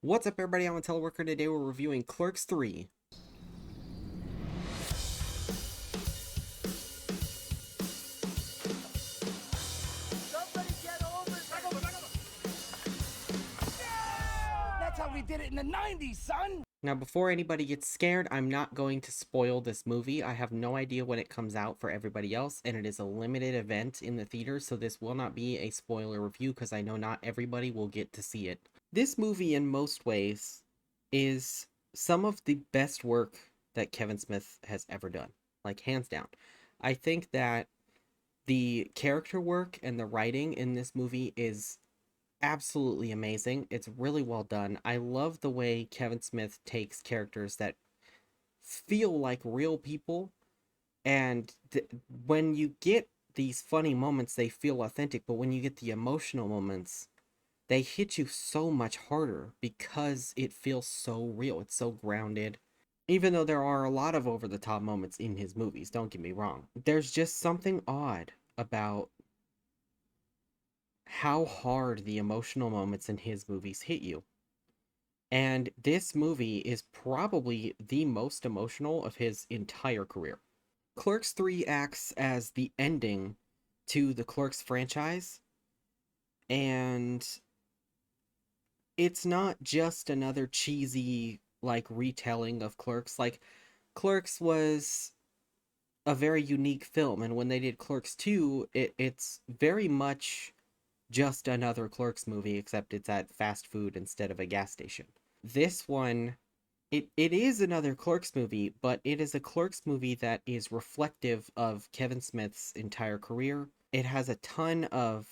What's up, everybody? I'm Untitled Worker. Today we're reviewing Clerks 3. Somebody get over. That's how we did it in the 90s, son. Now, before anybody gets scared, I'm not going to spoil this movie. I have no idea when it comes out for everybody else, and it is a limited event in the theater, so this will not be a spoiler review because I know not everybody will get to see it. This movie, in most ways, is some of the best work that Kevin Smith has ever done. Like, hands down. I think that the character work and the writing in this movie is absolutely amazing. It's really well done. I love the way Kevin Smith takes characters that feel like real people, and when you get these funny moments, they feel authentic, but when you get the emotional moments, they hit you so much harder because it feels so real. It's so grounded. Even though there are a lot of over the top moments in his movies, don't get me wrong, there's just something odd about how hard the emotional moments in his movies hit you. And this movie is probably the most emotional of his entire career. Clerks 3 acts as the ending to the Clerks franchise, and it's not just another cheesy, like, retelling of Clerks. Like, Clerks was a very unique film, and when they did Clerks 2, it's very much just another Clerks movie, except it's at fast food instead of a gas station. This one, it is another Clerks movie, but it is a Clerks movie that is reflective of Kevin Smith's entire career. It has a ton of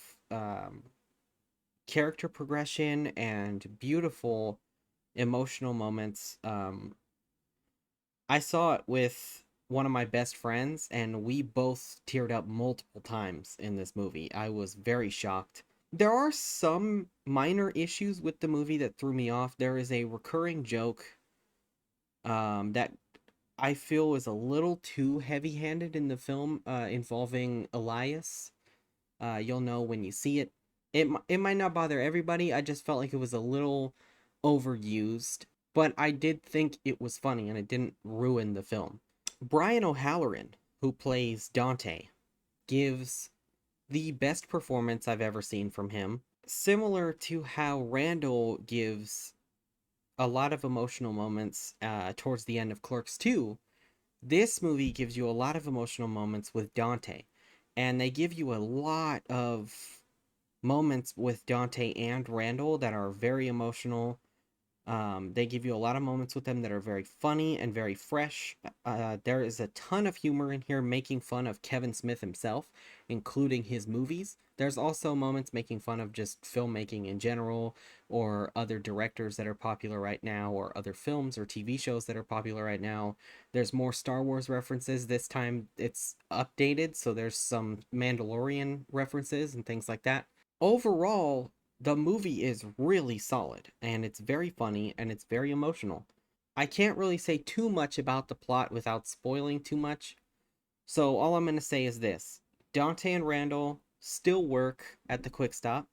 character progression and beautiful emotional moments. I saw it with one of my best friends, and we both teared up multiple times in this movie. I was very shocked. There are some minor issues with the movie that threw me off. There is a recurring joke that I feel is a little too heavy-handed in the film, involving Elias. You'll know when you see it. It might not bother everybody. I just felt like it was a little overused, but I did think it was funny and it didn't ruin the film. Brian O'Halloran, who plays Dante, gives the best performance I've ever seen from him. Similar to how Randall gives a lot of emotional moments towards the end of Clerks 2, this movie gives you a lot of emotional moments with Dante. And they give you a lot of moments with Dante and Randall that are very emotional. They give you a lot of moments with them that are very funny and very fresh. There is a ton of humor in here making fun of Kevin Smith himself, including his movies. There's also moments making fun of just filmmaking in general, or other directors that are popular right now, or other films or TV shows that are popular right now. There's more Star Wars references. This time it's updated, so there's some Mandalorian references and things like that. Overall, the movie is really solid, and it's very funny, and it's very emotional. I can't really say too much about the plot without spoiling too much, so all I'm going to say is this. Dante and Randall still work at the Quick Stop.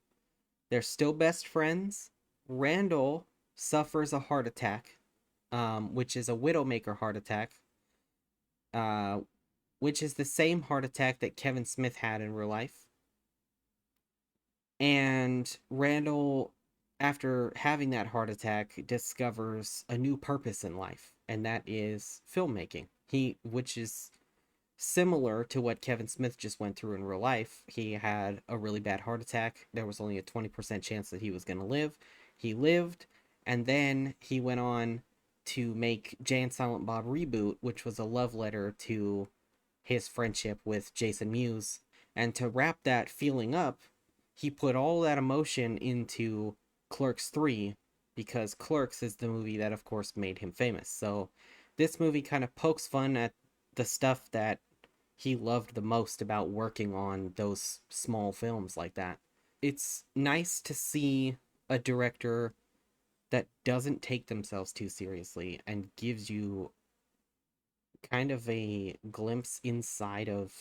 They're still best friends. Randall suffers a heart attack, which is a Widowmaker heart attack, uh, which is the same heart attack that Kevin Smith had in real life. And Randall, after having that heart attack, discovers a new purpose in life, and that is filmmaking. Which is similar to what Kevin Smith just went through in real life. He had a really bad heart attack. There was only a 20% chance that he was going to live. He lived, and then he went on to make Jay and Silent Bob Reboot, which was a love letter to his friendship with Jason Mewes. And to wrap that feeling up, he put all that emotion into Clerks 3, because Clerks is the movie that, of course, made him famous. So this movie kind of pokes fun at the stuff that he loved the most about working on those small films like that. It's nice to see a director that doesn't take themselves too seriously and gives you kind of a glimpse inside of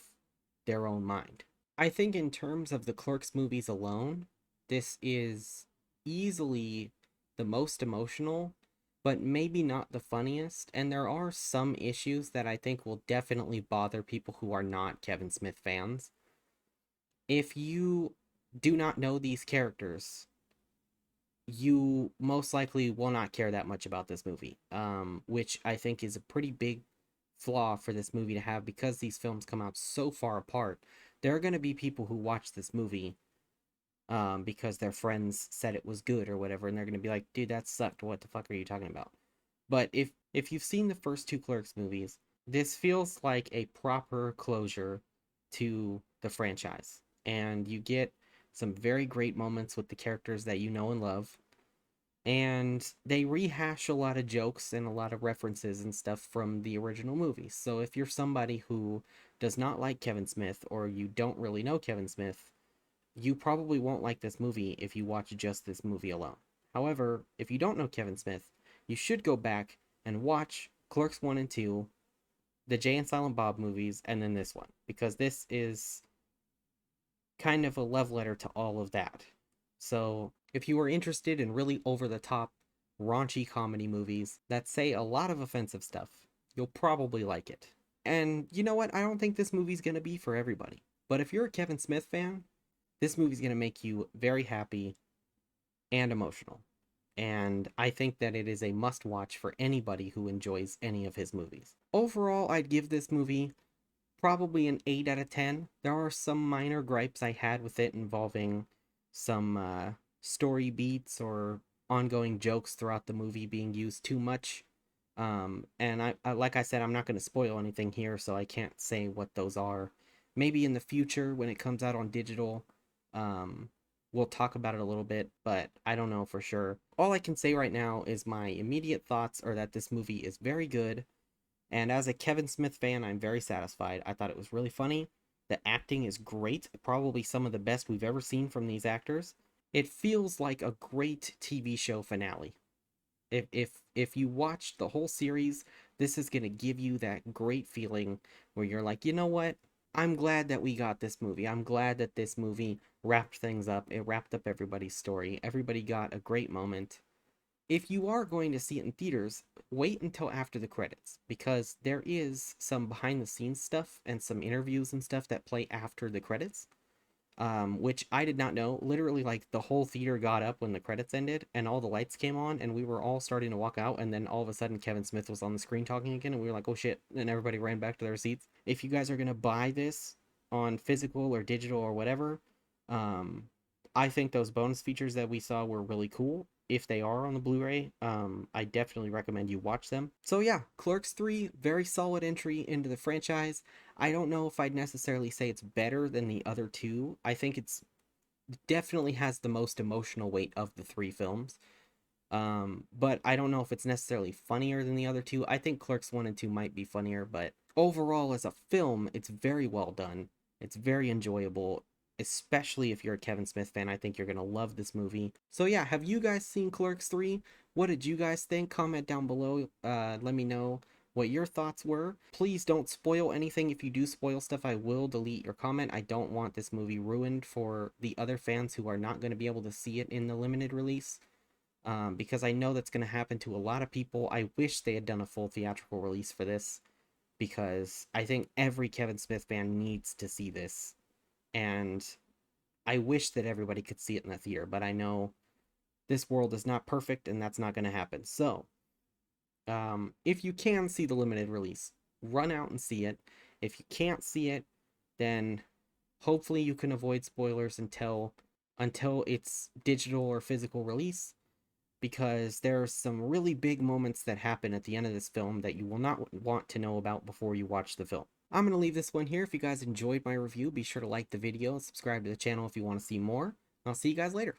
their own mind. I think in terms of the Clerks movies alone, this is easily the most emotional, but maybe not the funniest. And there are some issues that I think will definitely bother people who are not Kevin Smith fans. If you do not know these characters, you most likely will not care that much about this movie, which I think is a pretty big flaw for this movie to have because these films come out so far apart. There are going to be people who watch this movie because their friends said it was good or whatever, and they're going to be like, dude, that sucked. What the fuck are you talking about? But if you've seen the first two Clerks movies, this feels like a proper closure to the franchise. And you get some very great moments with the characters that you know and love. And they rehash a lot of jokes and a lot of references and stuff from the original movies. So if you're somebody who does not like Kevin Smith or you don't really know Kevin Smith, you probably won't like this movie if you watch just this movie alone. However, if you don't know Kevin Smith, you should go back and watch Clerks 1 and 2, the Jay and Silent Bob movies, and then this one, because this is kind of a love letter to all of that. So, if you are interested in really over the top, raunchy comedy movies that say a lot of offensive stuff, you'll probably like it. And you know what? I don't think this movie's gonna be for everybody. But if you're a Kevin Smith fan, this movie's gonna make you very happy and emotional. And I think that it is a must watch for anybody who enjoys any of his movies. Overall, I'd give this movie probably an 8 out of 10. There are some minor gripes I had with it involving some story beats or ongoing jokes throughout the movie being used too much. And I like I said, I'm not going to spoil anything here, so I can't say what those are. Maybe in the future when it comes out on digital, um, we'll talk about it a little bit, but I don't know for sure. All I can say right now is my immediate thoughts are that this movie is very good. And as a Kevin Smith fan, I'm very satisfied. I thought it was really funny. The acting is great, probably some of the best we've ever seen from these actors. It feels like a great TV show finale. If you watch the whole series, this is going to give you that great feeling where you're like, you know what? I'm glad that we got this movie. I'm glad that this movie wrapped things up. It wrapped up everybody's story. Everybody got a great moment. If you are going to see it in theaters, wait until after the credits because there is some behind the scenes stuff and some interviews and stuff that play after the credits, which I did not know. Literally, like the whole theater got up when the credits ended and all the lights came on, and we were all starting to walk out. And then all of a sudden, Kevin Smith was on the screen talking again, and we were like, "Oh shit!" And everybody ran back to their seats. If you guys are gonna buy this on physical or digital or whatever, um, I think those bonus features that we saw were really cool. If they are on the Blu-ray, I definitely recommend you watch them. So yeah, Clerks 3, very solid entry into the franchise. I don't know if I'd necessarily say it's better than the other two. I think it's definitely has the most emotional weight of the three films. But I don't know if it's necessarily funnier than the other two. I think Clerks 1 and 2 might be funnier, but overall as a film, it's very well done. It's very enjoyable, especially if you're a Kevin Smith fan. I think you're going to love this movie. So yeah, have you guys seen Clerks 3? What did you guys think? Comment down below. Let me know what your thoughts were. Please don't spoil anything. If you do spoil stuff, I will delete your comment. I don't want this movie ruined for the other fans who are not going to be able to see it in the limited release. Because I know that's going to happen to a lot of people. I wish they had done a full theatrical release for this because I think every Kevin Smith fan needs to see this. And I wish that everybody could see it in the theater, but I know this world is not perfect and that's not going to happen. So, if you can see the limited release, run out and see it. If you can't see it, then hopefully you can avoid spoilers until it's digital or physical release because there are some really big moments that happen at the end of this film that you will not want to know about before you watch the film. I'm going to leave this one here. If you guys enjoyed my review, be sure to like the video and subscribe to the channel if you want to see more. I'll see you guys later.